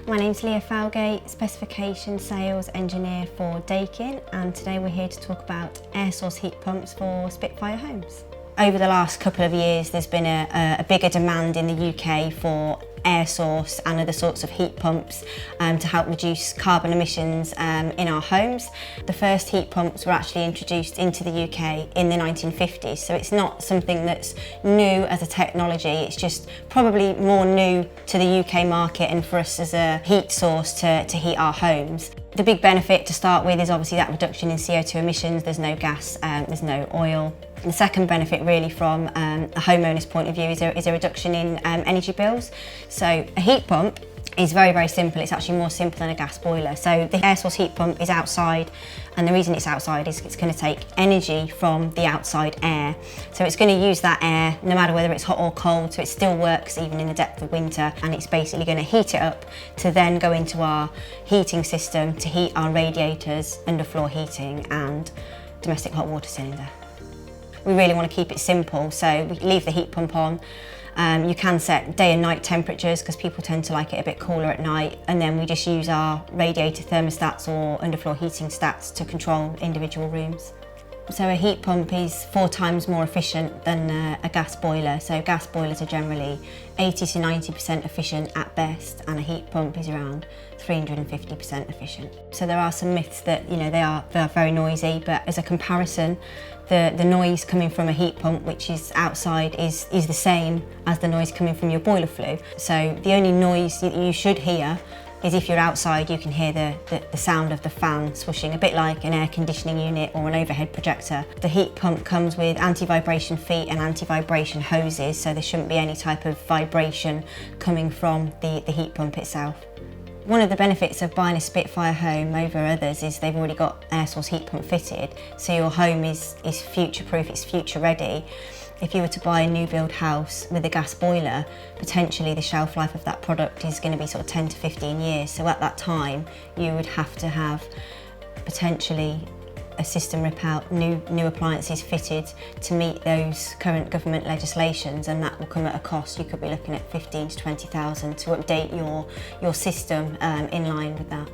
My name's Leah Falgate, Specification Sales Engineer for Daikin, and today we're here to talk about air source heat pumps for Spitfire homes. Over the last couple of years there's been a bigger demand in the UK for air source and other sorts of heat pumps to help reduce carbon emissions in our homes. The first heat pumps were actually introduced into the UK in the 1950s, so it's not something that's new as a technology, it's just probably more new to the UK market and for us as a heat source to heat our homes. The big benefit to start with is obviously that reduction in CO2 emissions. There's no gas, there's no oil. The second benefit really from a homeowner's point of view is a reduction in energy bills. So a heat pump is very, very simple. It's actually more simple than a gas boiler. So the air source heat pump is outside, and the reason it's outside is it's going to take energy from the outside air. So it's going to use that air no matter whether it's hot or cold, so it still works even in the depth of winter, and it's basically going to heat it up to then go into our heating system to heat our radiators, underfloor heating and domestic hot water cylinder. We really want to keep it simple, so we leave the heat pump on. You can set day and night temperatures because people tend to like it a bit cooler at night, and then we just use our radiator thermostats or underfloor heating stats to control individual rooms. So a heat pump is 4 times more efficient than a gas boiler. So gas boilers are generally 80 to 90% efficient at best, and a heat pump is around 350% efficient. So there are some myths that they are very noisy, but as a comparison, the noise coming from a heat pump which is outside is the same as the noise coming from your boiler flue. So the only noise that you should hear is if you're outside, you can hear the sound of the fan swooshing, a bit like an air conditioning unit or an overhead projector. The heat pump comes with anti-vibration feet and anti-vibration hoses, so there shouldn't be any type of vibration coming from the heat pump itself. One of the benefits of buying a Spitfire home over others is they've already got air source heat pump fitted, so your home is future-proof, it's future-ready. If you were to buy a new build house with a gas boiler, potentially the shelf life of that product is going to be sort of 10 to 15 years. So at that time, you would have to have potentially a system rip out, new appliances fitted to meet those current government legislations, and that will come at a cost. You could be looking at 15 to 20,000 to update your system in line with that.